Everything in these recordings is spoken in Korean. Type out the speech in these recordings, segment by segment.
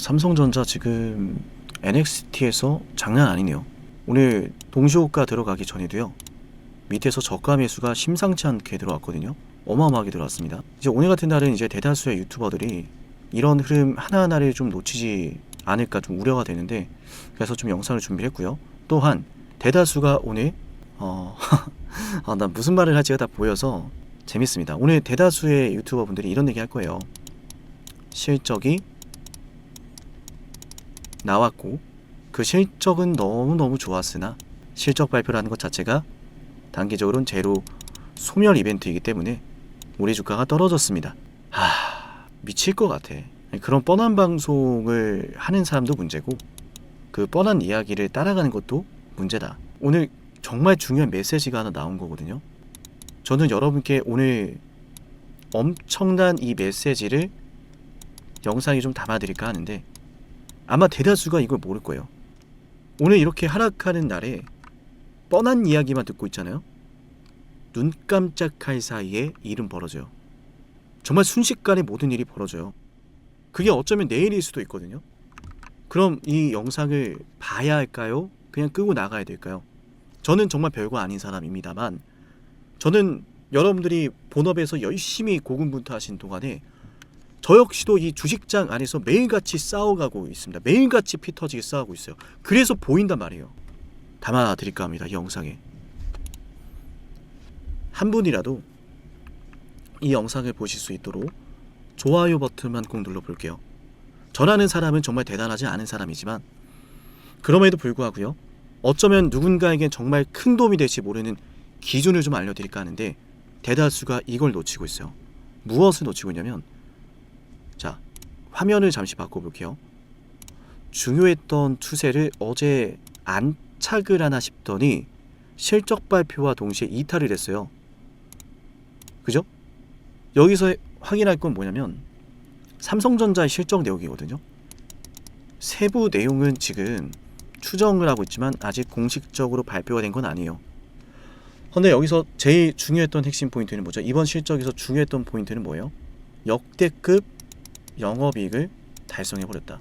삼성전자 지금 NXT에서 장난 아니네요. 오늘 동시호가 들어가기 전에도요, 밑에서 저가 매수가 심상치 않게 들어왔거든요. 어마어마하게 들어왔습니다. 이제 오늘 같은 날은 이제 대다수의 유튜버들이 이런 흐름 하나하나를 좀 놓치지 않을까 좀 우려가 되는데, 그래서 좀 영상을 준비를 했고요. 또한 대다수가 오늘 난 무슨 말을 할지가 다 보여서 재밌습니다. 오늘 대다수의 유튜버 분들이 이런 얘기 할 거예요. 실적이 나왔고 그 실적은 너무너무 좋았으나 실적 발표라는 것 자체가 단기적으로는 제로 소멸 이벤트이기 때문에 우리 주가가 떨어졌습니다. 미칠 것 같아. 그런 뻔한 방송을 하는 사람도 문제고, 그 뻔한 이야기를 따라가는 것도 문제다. 오늘 정말 중요한 메시지가 하나 나온 거거든요. 저는 여러분께 오늘 엄청난 이 메시지를 영상에 좀 담아드릴까 하는데, 아마 대다수가 이걸 모를 거예요. 오늘 이렇게 하락하는 날에 뻔한 이야기만 듣고 있잖아요. 눈 깜짝할 사이에 일은 벌어져요. 정말 순식간에 모든 일이 벌어져요. 그게 어쩌면 내일일 수도 있거든요. 그럼 이 영상을 봐야 할까요? 그냥 끄고 나가야 될까요? 저는 정말 별거 아닌 사람입니다만, 저는 여러분들이 본업에서 열심히 고군분투하신 동안에 저 역시도 이 주식장 안에서 매일같이 싸워가고 있습니다. 매일같이 피 터지게 싸우고 있어요. 그래서 보인단 말이에요. 담아드릴까 합니다. 이 영상에 한 분이라도 이 영상을 보실 수 있도록 좋아요 버튼만 꼭 눌러볼게요. 저라는 사람은 정말 대단하지 않은 사람이지만, 그럼에도 불구하고요, 어쩌면 누군가에겐 정말 큰 도움이 될지 모르는 기준을 좀 알려드릴까 하는데, 대다수가 이걸 놓치고 있어요. 무엇을 놓치고 있냐면, 자, 화면을 잠시 바꿔볼게요. 중요했던 추세를 어제 안착을 하나 싶더니 실적 발표와 동시에 이탈을 했어요. 그죠? 여기서 확인할 건 뭐냐면 삼성전자의 실적 내용이거든요. 세부 내용은 지금 추정을 하고 있지만 아직 공식적으로 발표가 된 건 아니에요. 근데 여기서 제일 중요했던 핵심 포인트는 뭐죠? 이번 실적에서 중요했던 포인트는 뭐예요? 역대급 영업이익을 달성해버렸다.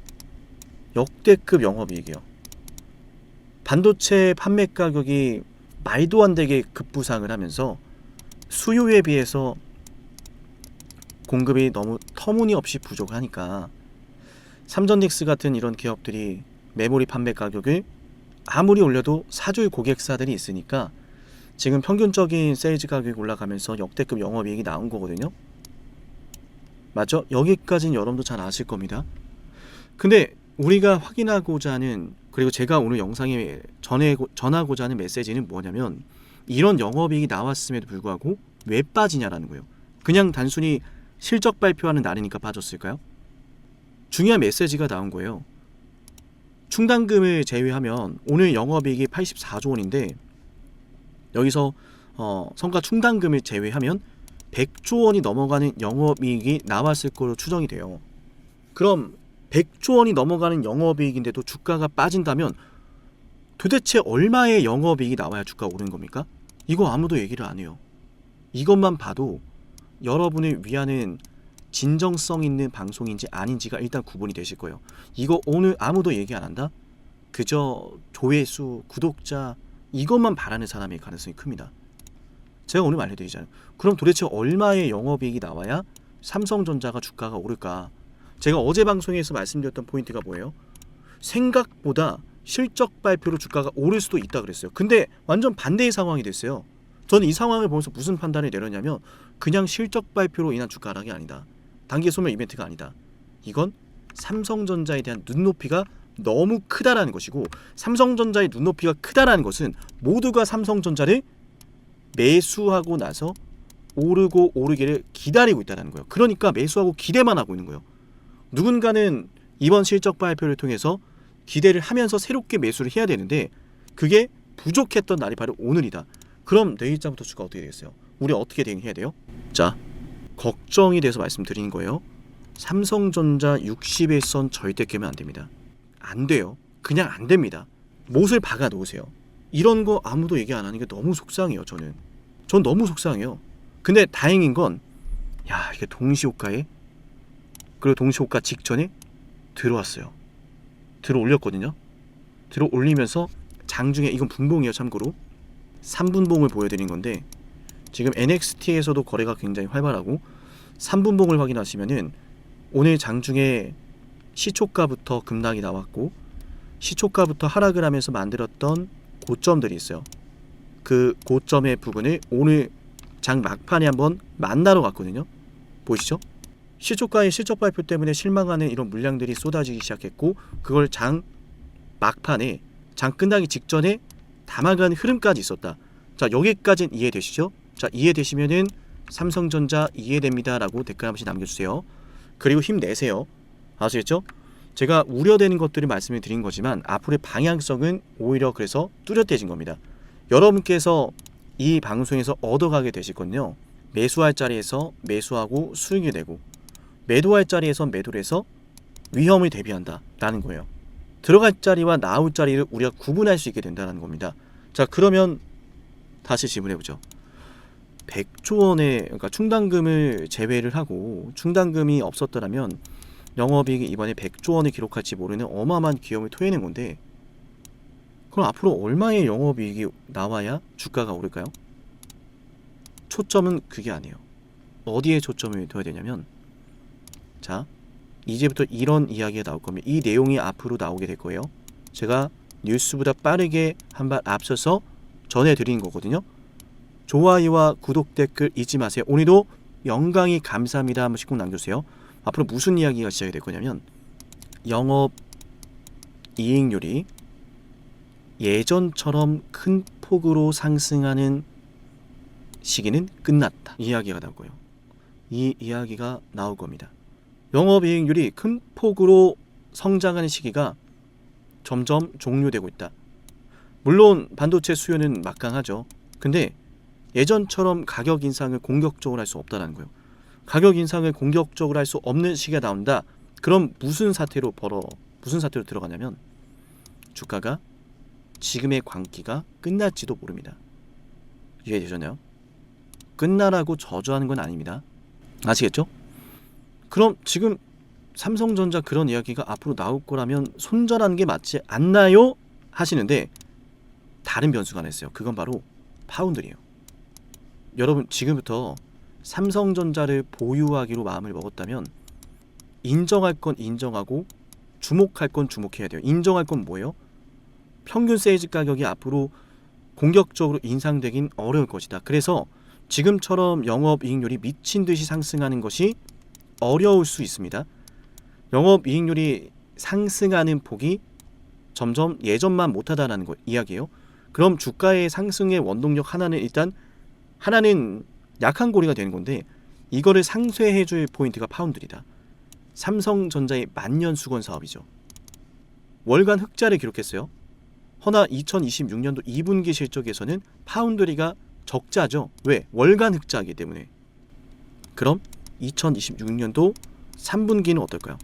역대급 영업이익이요. 반도체 판매 가격이 말도 안 되게 급부상을 하면서 수요에 비해서 공급이 너무 터무니없이 부족하니까 삼전닉스 같은 이런 기업들이 메모리 판매 가격을 아무리 올려도 사줄 고객사들이 있으니까 지금 평균적인 세일즈 가격이 올라가면서 역대급 영업이익이 나온 거거든요. 맞죠? 여기까지는 여러분도 잘 아실 겁니다. 근데 우리가 확인하고자 하는, 그리고 제가 오늘 영상에 전하고자 하는 메시지는 뭐냐면, 이런 영업이익이 나왔음에도 불구하고 왜 빠지냐라는 거예요. 그냥 단순히 실적 발표하는 날이니까 빠졌을까요? 중요한 메시지가 나온 거예요. 충당금을 제외하면 오늘 영업이익이 84조 원인데, 여기서 성과 충당금을 제외하면 100조 원이 넘어가는 영업이익이 나왔을 거로 추정이 돼요. 그럼 100조 원이 넘어가는 영업이익인데도 주가가 빠진다면 도대체 얼마의 영업이익이 나와야 주가가 오르는 겁니까? 이거 아무도 얘기를 안 해요. 이것만 봐도 여러분을 위하는 진정성 있는 방송인지 아닌지가 일단 구분이 되실 거예요. 이거 오늘 아무도 얘기 안 한다? 그저 조회수, 구독자 이것만 바라는 사람의 가능성이 큽니다. 제가 오늘 알려드리잖아요. 그럼 도대체 얼마의 영업이익이 나와야 삼성전자가 주가가 오를까? 제가 어제 방송에서 말씀드렸던 포인트가 뭐예요? 생각보다 실적 발표로 주가가 오를 수도 있다 그랬어요. 근데 완전 반대의 상황이 됐어요. 저는 이 상황을 보면서 무슨 판단을 내렸냐면, 그냥 실적 발표로 인한 주가 하락이 아니다. 단기 소멸 이벤트가 아니다. 이건 삼성전자에 대한 눈높이가 너무 크다라는 것이고, 삼성전자의 눈높이가 크다라는 것은 모두가 삼성전자를 매수하고 나서 오르고 오르기를 기다리고 있다는 거예요. 그러니까 매수하고 기대만 하고 있는 거예요. 누군가는 이번 실적 발표를 통해서 기대를 하면서 새롭게 매수를 해야 되는데, 그게 부족했던 날이 바로 오늘이다. 그럼 내일자부터 주가 어떻게 되겠어요? 우리 어떻게 대응해야 돼요? 자, 걱정이 돼서 말씀드리는 거예요. 삼성전자 61선 절대 깨면 안 됩니다. 안 돼요. 그냥 안 됩니다. 못을 박아 놓으세요. 이런 거 아무도 얘기 안 하는 게 너무 속상해요. 전 너무 속상해요. 근데 다행인 건, 이게 동시호가에, 그리고 동시호가 직전에 들어왔어요. 들어 올렸거든요. 들어 올리면서 장중에, 이건 분봉이에요 참고로, 3분봉을 보여드린 건데, 지금 NXT에서도 거래가 굉장히 활발하고 3분봉을 확인하시면은 오늘 장중에 시초가부터 급락이 나왔고 시초가부터 하락을 하면서 만들었던 고점들이 있어요. 그 고점의 부분을 오늘 장 막판에 한번 만나러 갔거든요. 보이시죠? 시초가의 실적 발표 때문에 실망하는 이런 물량들이 쏟아지기 시작했고, 그걸 장 막판에, 장 끝나기 직전에 담아간 흐름까지 있었다. 자, 여기까지는 이해되시죠? 자, 이해되시면은 삼성전자 이해됩니다 라고 댓글 한 번씩 남겨주세요. 그리고 힘내세요. 아시겠죠? 제가 우려되는 것들을 말씀을 드린 거지만 앞으로의 방향성은 오히려 그래서 뚜렷해진 겁니다. 여러분께서 이 방송에서 얻어가게 되실 건요, 매수할 자리에서 매수하고 수익이 되고, 매도할 자리에서 매도를 해서 위험을 대비한다 라는 거예요. 들어갈 자리와 나올 자리를 우리가 구분할 수 있게 된다는 겁니다. 자, 그러면 다시 질문해보죠. 100조 원의, 그러니까 충당금을 제외를 하고 충당금이 없었더라면 영업이익이 이번에 100조 원을 기록할지 모르는 어마어마한 기염을 토해낸 건데, 그럼 앞으로 얼마의 영업이익이 나와야 주가가 오를까요? 초점은 그게 아니에요. 어디에 초점을 둬야 되냐면, 자, 이제부터 이런 이야기가 나올 겁니다. 이 내용이 앞으로 나오게 될 거예요. 제가 뉴스보다 빠르게 한 발 앞서서 전해드리는 거거든요. 좋아요와 구독, 댓글 잊지 마세요. 오늘도 영광이 감사합니다 한 번씩 꼭 남겨주세요. 앞으로 무슨 이야기가 시작이 될 거냐면, 영업이익률이 예전처럼 큰 폭으로 상승하는 시기는 끝났다, 이 이야기가 나올 거예요. 이 이야기가 나올 겁니다. 영업이익률이 큰 폭으로 성장하는 시기가 점점 종료되고 있다. 물론 반도체 수요는 막강하죠. 근데 예전처럼 가격 인상을 공격적으로 할 수 없다는 거예요. 가격 인상을 공격적으로 할 수 없는 시기가 나온다. 그럼 무슨 사태로 들어가냐면, 주가가 지금의 광기가 끝날지도 모릅니다. 이해되셨나요? 끝나라고 저주하는 건 아닙니다. 아시겠죠? 그럼 지금 삼성전자 그런 이야기가 앞으로 나올 거라면 손절하는 게 맞지 않나요? 하시는데, 다른 변수가 하나 있어요. 그건 바로 파운드리예요. 여러분, 지금부터 삼성전자를 보유하기로 마음을 먹었다면 인정할 건 인정하고 주목할 건 주목해야 돼요. 인정할 건 뭐예요? 평균 세일즈 가격이 앞으로 공격적으로 인상되긴 어려울 것이다. 그래서 지금처럼 영업이익률이 미친 듯이 상승하는 것이 어려울 수 있습니다. 영업이익률이 상승하는 폭이 점점 예전만 못하다라는 이야기예요. 그럼 주가의 상승의 원동력 하나는 약한 고리가 되는 건데, 이거를 상쇄해줄 포인트가 파운드리다. 삼성전자의 만년수건 사업이죠. 월간 흑자를 기록했어요. 허나 2026년도 2분기 실적에서는 파운드리가 적자죠. 왜? 월간 흑자이기 때문에. 그럼 2026년도 3분기는 어떨까요?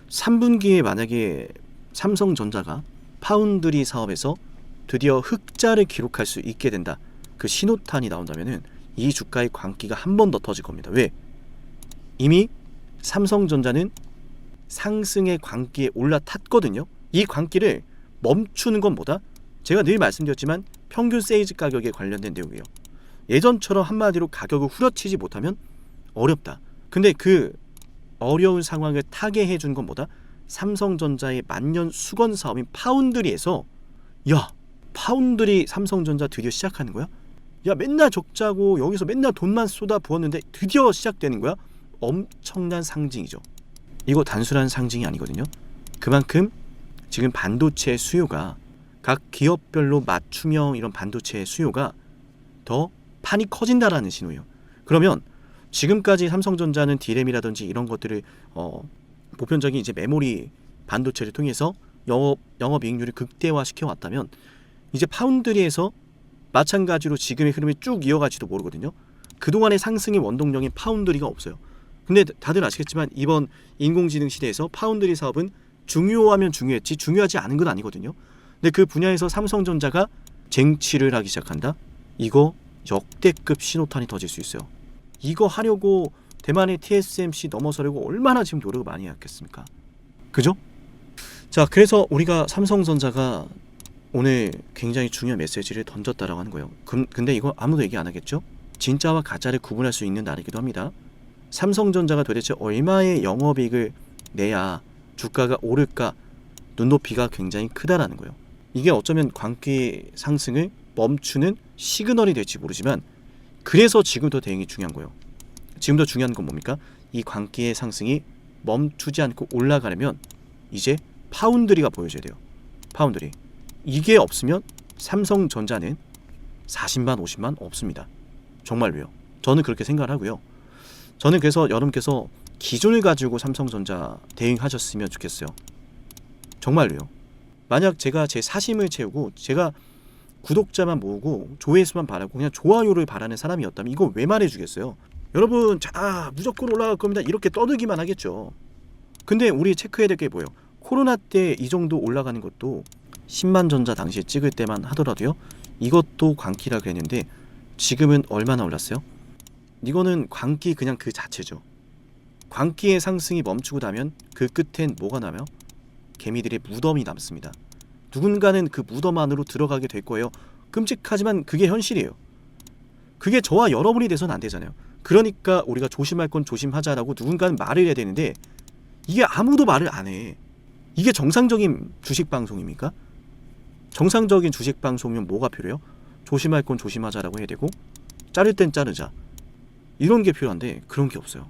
3분기에 만약에 삼성전자가 파운드리 사업에서 드디어 흑자를 기록할 수 있게 된다, 그 신호탄이 나온다면은 이 주가의 광기가 한 번 더 터질 겁니다. 왜? 이미 삼성전자는 상승의 광기에 올라탔거든요. 이 광기를 멈추는 건 뭐다? 제가 늘 말씀드렸지만 평균 세일즈 가격에 관련된 내용이에요. 예전처럼 한마디로 가격을 후려치지 못하면 어렵다. 근데 그 어려운 상황을 타게 해준 건 뭐다? 삼성전자의 만년 수건 사업인 파운드리에서, 야, 파운드리 삼성전자 드디어 시작하는 거야? 야, 맨날 적자고 여기서 맨날 돈만 쏟아 부었는데 드디어 시작되는 거야? 엄청난 상징이죠. 이거 단순한 상징이 아니거든요. 그만큼 지금 반도체 수요가, 각 기업별로 맞춤형 이런 반도체 수요가 더 판이 커진다라는 신호예요. 그러면 지금까지 삼성전자는 D램이라든지 이런 것들을 보편적인 이제 메모리 반도체를 통해서 영업이익률을 극대화시켜 왔다면, 이제 파운드리에서 마찬가지로 지금의 흐름이 쭉 이어갈지도 모르거든요. 그동안의 상승의 원동력인 파운드리가 없어요. 근데 다들 아시겠지만 이번 인공지능 시대에서 파운드리 사업은 중요하면 중요했지 중요하지 않은 건 아니거든요. 근데 그 분야에서 삼성전자가 쟁취를 하기 시작한다? 이거 역대급 신호탄이 터질 수 있어요. 이거 하려고 대만의 TSMC 넘어서려고 얼마나 지금 노력을 많이 했겠습니까? 그죠? 자, 그래서 우리가 삼성전자가 오늘 굉장히 중요한 메시지를 던졌다라고 하는 거예요. 근데 이거 아무도 얘기 안 하겠죠? 진짜와 가짜를 구분할 수 있는 날이기도 합니다. 삼성전자가 도대체 얼마의 영업이익을 내야 주가가 오를까? 눈높이가 굉장히 크다라는 거예요. 이게 어쩌면 광기 상승을 멈추는 시그널이 될지 모르지만, 그래서 지금도 대응이 중요한 거예요. 지금도 중요한 건 뭡니까? 이 광기의 상승이 멈추지 않고 올라가려면 이제 파운드리가 보여줘야 돼요. 파운드리. 이게 없으면 삼성전자는 40만 50만 없습니다. 정말로요. 저는 그렇게 생각을 하고요. 저는 그래서 여러분께서 기준을 가지고 삼성전자 대응하셨으면 좋겠어요. 정말로요. 만약 제가 제 사심을 채우고 제가 구독자만 모으고 조회수만 바라고 그냥 좋아요를 바라는 사람이었다면 이거 왜 말해주겠어요? 여러분, 자, 무조건 올라갈 겁니다. 이렇게 떠들기만 하겠죠. 근데 우리 체크해야 될 게 뭐예요? 코로나 때 이 정도 올라가는 것도 10만 전자 당시에 찍을 때만 하더라도요, 이것도 광기라 그랬는데 지금은 얼마나 올랐어요? 이거는 광기 그냥 그 자체죠. 광기의 상승이 멈추고 나면 그 끝엔 뭐가 나며? 개미들의 무덤이 남습니다. 누군가는 그 무덤 안으로 들어가게 될 거예요. 끔찍하지만 그게 현실이에요. 그게 저와 여러분이 돼서는 안 되잖아요. 그러니까 우리가 조심할 건 조심하자라고 누군가는 말을 해야 되는데 이게 아무도 말을 안 해. 이게 정상적인 주식 방송입니까? 정상적인 주식 방송이면 뭐가 필요해요? 조심할 건 조심하자라고 해야 되고, 자를 땐 자르자, 이런 게 필요한데 그런 게 없어요.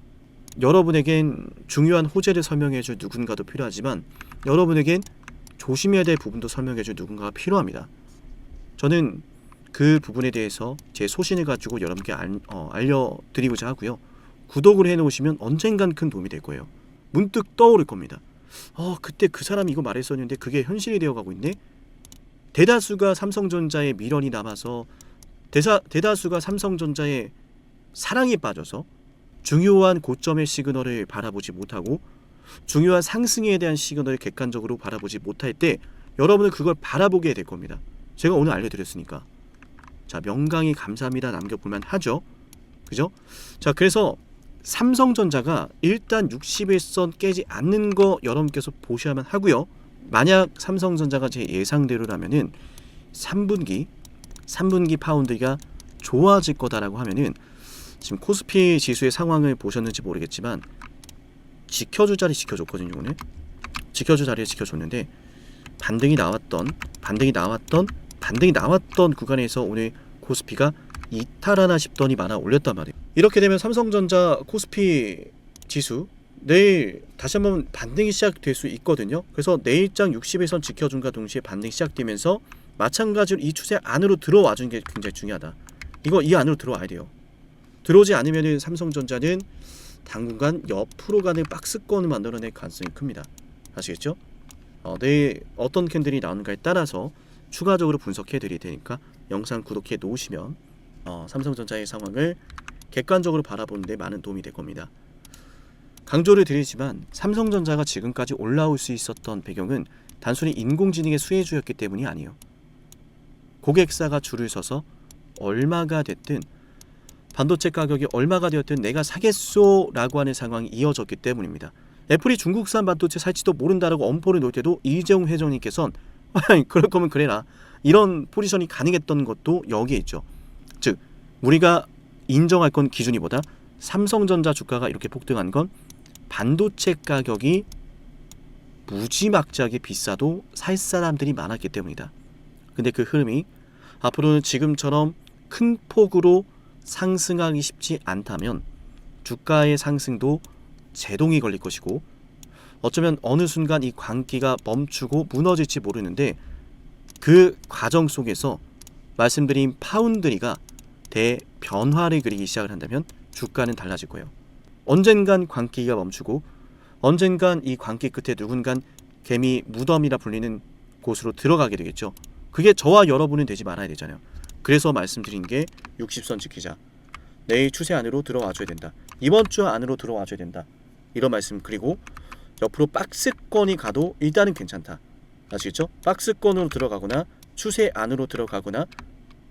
여러분에겐 중요한 호재를 설명해줄 누군가도 필요하지만 여러분에겐 조심해야 될 부분도 설명해줄 누군가가 필요합니다. 저는 그 부분에 대해서 제 소신을 가지고 여러분께 알려드리고자 하고요. 구독을 해놓으시면 언젠간 큰 도움이 될 거예요. 문득 떠오를 겁니다. 그때 그 사람이 이거 말했었는데 그게 현실이 되어가고 있네? 대다수가 삼성전자의 미련이 남아서 대다수가 삼성전자의 사랑에 빠져서 중요한 고점의 시그널을 바라보지 못하고 중요한 상승에 대한 시그널을 객관적으로 바라보지 못할 때 여러분은 그걸 바라보게 될 겁니다. 제가 오늘 알려드렸으니까. 자, 명강이 감사합니다 남겨볼만 하죠. 그죠? 자, 그래서 삼성전자가 일단 61선 깨지 않는 거 여러분께서 보셔야만 하고요. 만약 삼성전자가 제 예상대로라면은 3분기 파운드가 좋아질 거다라고 하면은, 지금 코스피 지수의 상황을 보셨는지 모르겠지만 지켜줄 자리 지켜줬거든요. 오늘 지켜줄 자리에 지켜줬는데 반등이 나왔던 구간에서 오늘 코스피가 이탈하나 싶더니 많아 올렸단 말이에요. 이렇게 되면 삼성전자 코스피 지수 내일 다시 한번 반등이 시작될 수 있거든요. 그래서 내일장 60일선 지켜준과 동시에 반등이 시작되면서 마찬가지로 이 추세 안으로 들어와 주는 게 굉장히 중요하다. 이거 이 안으로 들어와야 돼요. 들어오지 않으면 삼성전자는 당분간 옆으로 가는 박스권을 만들어낼 가능성이 큽니다. 아시겠죠? 내일 어떤 캔들이 나오는가에 따라서 추가적으로 분석해 드릴 테니까 영상 구독해 놓으시면 삼성전자의 상황을 객관적으로 바라보는 데 많은 도움이 될 겁니다. 강조를 드리지만 삼성전자가 지금까지 올라올 수 있었던 배경은 단순히 인공지능의 수혜주였기 때문이 아니에요. 고객사가 줄을 서서 얼마가 됐든 반도체 가격이 얼마가 되었든 내가 사겠소 라고 하는 상황이 이어졌기 때문입니다. 애플이 중국산 반도체 살지도 모른다라고 엄포를 놓을 때도 이재용 회장님께서는 그럴 거면 그래라, 이런 포지션이 가능했던 것도 여기에 있죠. 즉 우리가 인정할 건 기준이보다 삼성전자 주가가 이렇게 폭등한 건 반도체 가격이 무지막지하게 비싸도 살 사람들이 많았기 때문이다. 근데 그 흐름이 앞으로는 지금처럼 큰 폭으로 상승하기 쉽지 않다면 주가의 상승도 제동이 걸릴 것이고, 어쩌면 어느 순간 이 광기가 멈추고 무너질지 모르는데 그 과정 속에서 말씀드린 파운드리가 대변화를 그리기 시작을 한다면 주가는 달라질 거예요. 언젠간 광기가 멈추고 언젠간 이 광기 끝에 누군간 개미 무덤이라 불리는 곳으로 들어가게 되겠죠. 그게 저와 여러분은 되지 말아야 되잖아요. 그래서 말씀드린 게 60선 지키자, 내일 추세 안으로 들어와줘야 된다, 이번 주 안으로 들어와줘야 된다, 이런 말씀. 그리고 옆으로 박스권이 가도 일단은 괜찮다. 아시겠죠? 박스권으로 들어가거나 추세 안으로 들어가거나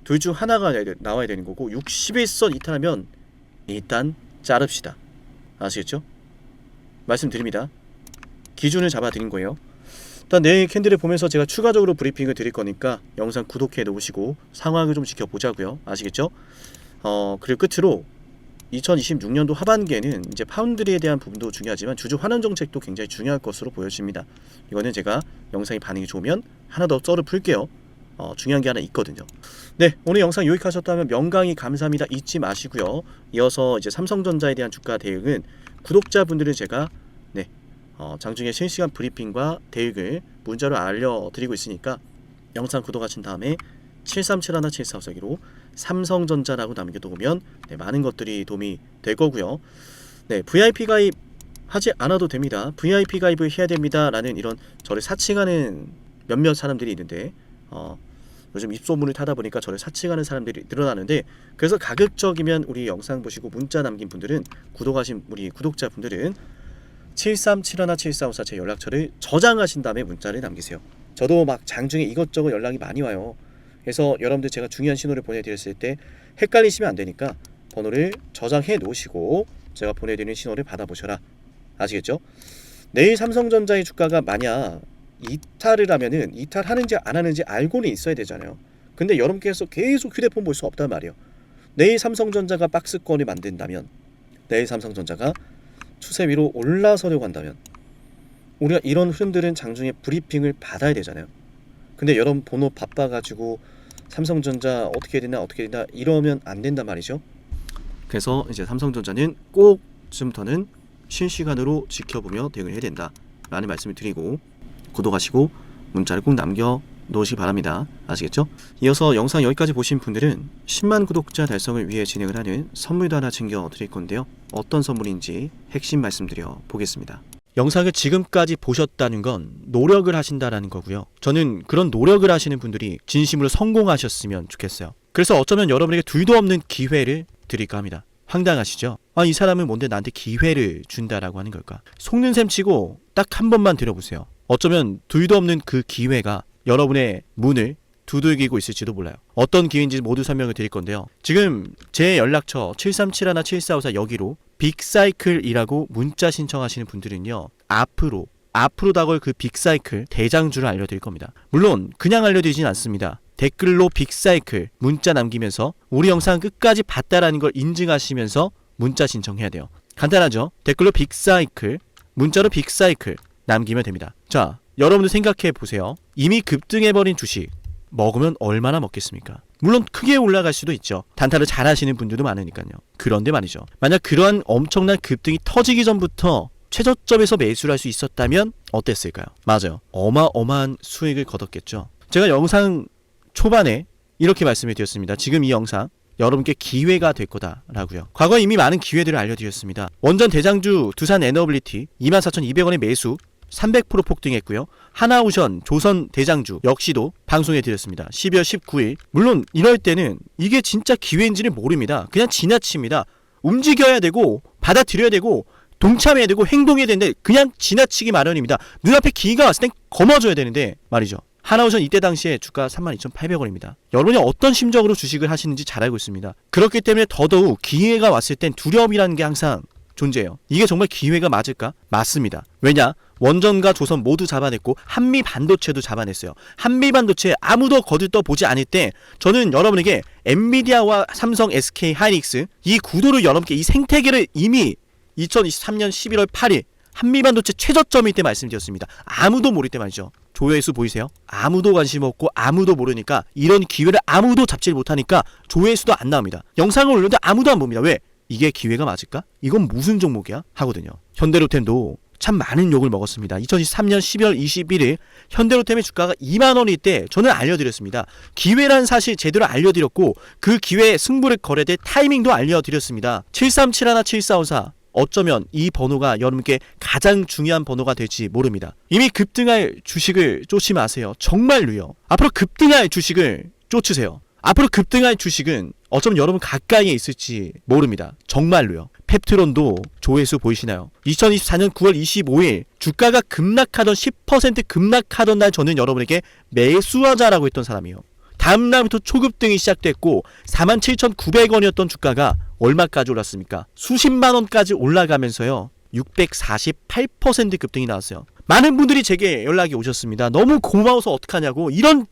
둘 중 하나가 나와야 되는 거고, 61선 이탈하면 일단 자릅시다. 아시겠죠? 말씀드립니다. 기준을 잡아드린 거예요. 일단 내일 캔들을 보면서 제가 추가적으로 브리핑을 드릴 거니까 영상 구독해 놓으시고 상황을 좀 지켜보자고요. 아시겠죠? 그리고 끝으로 2026년도 하반기에는 이제 파운드리에 대한 부분도 중요하지만 주주 환원 정책도 굉장히 중요할 것으로 보여집니다. 이거는 제가 영상이 반응이 좋으면 하나 더 썰을 풀게요. 중요한 게 하나 있거든요. 네, 오늘 영상 유익하셨다면 명강의 감사합니다 잊지 마시고요. 이어서 이제 삼성전자에 대한 주가 대응은 구독자분들은 제가 장중에 실시간 브리핑과 대응을 문자로 알려드리고 있으니까 영상 구독하신 다음에 7371-7454기로 삼성전자라고 남겨두면 많은 것들이 도움이 될 거고요. VIP 가입 하지 않아도 됩니다. VIP 가입을 해야 됩니다 라는 이런 저를 사칭하는 몇몇 사람들이 있는데 요즘 입소문을 타다 보니까 저를 사칭하는 사람들이 늘어나는데, 그래서 가급적이면 우리 영상 보시고 문자 남긴 분들은, 구독하신 우리 구독자분들은 7371-7454 제 연락처를 저장하신 다음에 문자를 남기세요. 저도 막 장중에 이것저것 연락이 많이 와요. 그래서 여러분들 제가 중요한 신호를 보내드렸을 때 헷갈리시면 안 되니까 번호를 저장해 놓으시고 제가 보내드리는 신호를 받아보셔라. 아시겠죠? 내일 삼성전자의 주가가 만약 이탈을 하면은 이탈하는지 안 하는지 알고는 있어야 되잖아요. 근데 여러분께서 계속 휴대폰 볼 수 없단 말이에요. 내일 삼성전자가 박스권을 만든다면, 내일 삼성전자가 추세 위로 올라서려고 한다면 우리가 이런 흐름들은 장중에 브리핑을 받아야 되잖아요. 근데 여러분 번호 바빠가지고 삼성전자 어떻게 되나 이러면 안 된단 말이죠. 그래서 이제 삼성전자는 꼭 좀더는 실시간으로 지켜보며 대응을 해야 된다 라는 말씀을 드리고, 구독하시고 문자를 꼭 남겨 놓으시기 바랍니다. 아시겠죠? 이어서 영상 여기까지 보신 분들은 10만 구독자 달성을 위해 진행을 하는 선물도 하나 챙겨 드릴 건데요. 어떤 선물인지 핵심 말씀드려 보겠습니다. 영상을 지금까지 보셨다는 건 노력을 하신다라는 거고요. 저는 그런 노력을 하시는 분들이 진심으로 성공하셨으면 좋겠어요. 그래서 어쩌면 여러분에게 둘도 없는 기회를 드릴까 합니다. 황당하시죠? 이 사람은 뭔데 나한테 기회를 준다라고 하는 걸까? 속는 셈 치고 딱 한 번만 들어보세요. 어쩌면 둘도 없는 그 기회가 여러분의 문을 두들기고 있을지도 몰라요. 어떤 기회인지 모두 설명을 드릴 건데요. 지금 제 연락처 7371-7454 여기로 빅사이클이라고 문자 신청하시는 분들은요, 앞으로 다가올 그 빅사이클 대장주를 알려드릴 겁니다. 물론 그냥 알려드리진 않습니다. 댓글로 빅사이클 문자 남기면서 우리 영상 끝까지 봤다라는 걸 인증하시면서 문자 신청해야 돼요. 간단하죠? 댓글로 빅사이클, 문자로 빅사이클 남기면 됩니다. 자, 여러분들 생각해 보세요. 이미 급등해버린 주식 먹으면 얼마나 먹겠습니까? 물론 크게 올라갈 수도 있죠. 단타를 잘 하시는 분들도 많으니까요. 그런데 말이죠, 만약 그러한 엄청난 급등이 터지기 전부터 최저점에서 매수를 할 수 있었다면 어땠을까요? 맞아요. 어마어마한 수익을 거뒀겠죠. 제가 영상 초반에 이렇게 말씀을 드렸습니다. 지금 이 영상 여러분께 기회가 될 거다라고요. 과거에 이미 많은 기회들을 알려드렸습니다. 원전 대장주 두산 에너빌리티 24,200원의 매수 300% 폭등했고요. 하나오션 조선 대장주 역시도 방송해 드렸습니다. 12월 19일. 물론 이럴 때는 이게 진짜 기회인지를 모릅니다. 그냥 지나칩니다. 움직여야 되고 받아들여야 되고 동참해야 되고 행동해야 되는데 그냥 지나치기 마련입니다. 눈앞에 기회가 왔을 땐 거머줘야 되는데 말이죠. 하나오션 이때 당시에 주가 32,800원입니다. 여러분이 어떤 심정으로 주식을 하시는지 잘 알고 있습니다. 그렇기 때문에 더더욱 기회가 왔을 땐 두려움이라는 게 항상 존재해요. 이게 정말 기회가 맞을까? 맞습니다. 왜냐? 원전과 조선 모두 잡아냈고 한미 반도체도 잡아냈어요. 한미 반도체 아무도 거들떠 보지 않을 때 저는 여러분에게 엔비디아와 삼성, SK 하이닉스 이 구도를 여러분께 이 생태계를 이미 2023년 11월 8일 한미 반도체 최저점일 때 말씀드렸습니다. 아무도 모를 때 말이죠. 조회수 보이세요? 아무도 관심 없고 아무도 모르니까 이런 기회를 아무도 잡지 못하니까 조회수도 안 나옵니다. 영상을 올렸는데 아무도 안 봅니다. 왜? 이게 기회가 맞을까? 이건 무슨 종목이야? 하거든요. 현대로템도 참 많은 욕을 먹었습니다. 2023년 12월 21일 현대로템의 주가가 2만원일 때 저는 알려드렸습니다. 기회란 사실 제대로 알려드렸고 그 기회에 승부를 걸어야 될 타이밍도 알려드렸습니다. 7371-7454 어쩌면 이 번호가 여러분께 가장 중요한 번호가 될지 모릅니다. 이미 급등할 주식을 쫓지 마세요. 정말로요. 앞으로 급등할 주식을 쫓으세요. 앞으로 급등할 주식은 어쩌면 여러분 가까이에 있을지 모릅니다. 정말로요. 펩트론도 조회수 보이시나요? 2024년 9월 25일 주가가 급락하던 10% 급락하던 날 저는 여러분에게 매수하자라고 했던 사람이에요. 다음 날부터 초급등이 시작됐고 47,900원이었던 주가가 얼마까지 올랐습니까? 수십만 원까지 올라가면서요. 648% 급등이 나왔어요. 많은 분들이 제게 연락이 오셨습니다. 너무 고마워서 어떡하냐고, 이런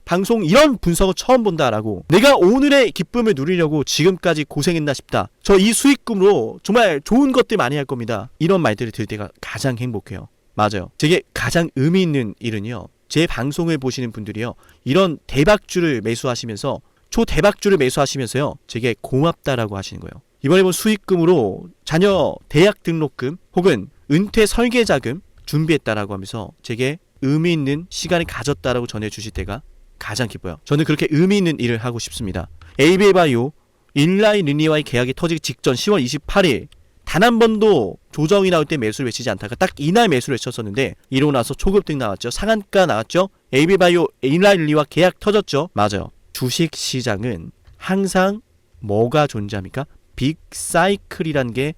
방송, 이런 분석을 처음 본다라고, 내가 오늘의 기쁨을 누리려고 지금까지 고생했나 싶다, 저 이 수익금으로 정말 좋은 것들 많이 할 겁니다, 이런 말들을 들을 때가 가장 행복해요. 맞아요. 제게 가장 의미 있는 일은요, 제 방송을 보시는 분들이요, 이런 대박주를 매수하시면서, 초대박주를 매수하시면서요, 제게 고맙다라고 하시는 거예요. 이번에 본 수익금으로 자녀 대학 등록금 혹은 은퇴 설계자금 준비했다라고 하면서 제게 의미 있는 시간을 가졌다라고 전해주실 때가 가장 기뻐요. 저는 그렇게 의미 있는 일을 하고 싶습니다. 에이비바이오 일라이 르니와의 계약이 터지기 직전 10월 28일 단 한 번도 조정이 나올 때 매수를 외치지 않다가 딱 이날 매수를 외쳤었는데, 이러고 나서 초급등 나왔죠. 상한가 나왔죠. 에이비바이오 일라이 르니와 계약 터졌죠. 맞아요. 주식시장은 항상 뭐가 존재합니까? 빅사이클이란 게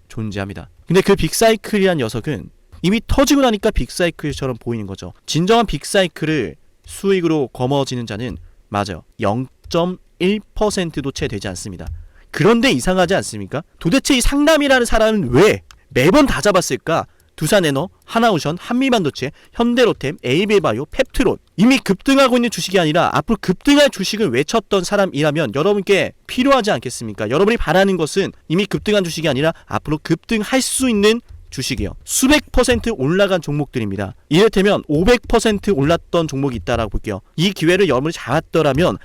존재합니다. 근데 그 빅사이클이란 녀석은 이미 터지고 나니까 빅사이클처럼 보이는 거죠. 진정한 빅사이클을 수익으로 거머쥐는 자는, 맞아요, 0.1%도 채 되지 않습니다. 그런데 이상하지 않습니까? 도대체 이 상남이라는 사람은 왜 매번 다 잡았을까? 두산에너, 하나오션, 한미반도체, 현대로템, 에이비바이오, 펩트론, 이미 급등하고 있는 주식이 아니라 앞으로 급등할 주식을 외쳤던 사람이라면 여러분께 필요하지 않겠습니까? 여러분이 바라는 것은 이미 급등한 주식이 아니라 앞으로 급등할 수 있는 주식이요, 수백 퍼센트 올라간 종목들입니다. 이를테면 500% 올랐던 종목이 있다라고 볼게요. 이 기회를 여러분이 잡았더라면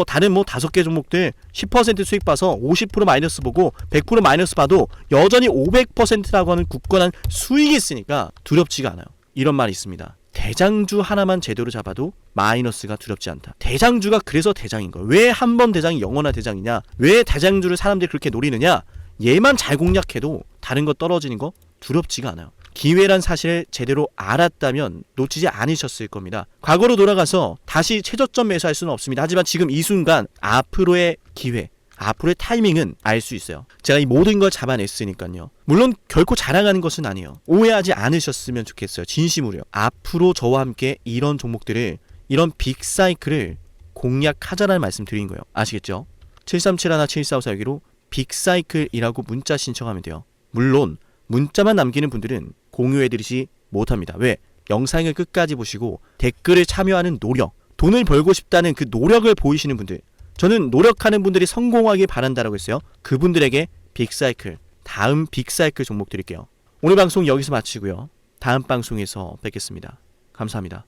다른 5개 종목들 10% 수익 봐서 50% 마이너스 보고 100% 마이너스 봐도 여전히 500%라고 하는 굳건한 수익이 있으니까 두렵지가 않아요. 이런 말이 있습니다. 대장주 하나만 제대로 잡아도 마이너스가 두렵지 않다. 대장주가 그래서 대장인 거예요. 왜 한 번 대장이 영원한 대장이냐? 왜 대장주를 사람들이 그렇게 노리느냐? 얘만 잘 공략해도 다른 거 떨어지는 거 두렵지가 않아요. 기회란 사실을 제대로 알았다면 놓치지 않으셨을 겁니다. 과거로 돌아가서 다시 최저점 매수할 수는 없습니다. 하지만 지금 이 순간 앞으로의 기회, 앞으로의 타이밍은 알 수 있어요. 제가 이 모든 걸 잡아냈으니까요. 물론 결코 자랑하는 것은 아니에요. 오해하지 않으셨으면 좋겠어요. 진심으로요. 앞으로 저와 함께 이런 종목들을, 이런 빅사이클을 공략하자라는 말씀 드린 거예요. 아시겠죠? 737-17454여기로 빅사이클이라고 문자 신청하면 돼요. 물론 문자만 남기는 분들은 공유해드리지 못합니다. 왜? 영상을 끝까지 보시고 댓글을 참여하는 노력, 돈을 벌고 싶다는 그 노력을 보이시는 분들, 저는 노력하는 분들이 성공하길 바란다라고 했어요. 그분들에게 빅사이클, 다음 빅사이클 종목 드릴게요. 오늘 방송 여기서 마치고요, 다음 방송에서 뵙겠습니다. 감사합니다.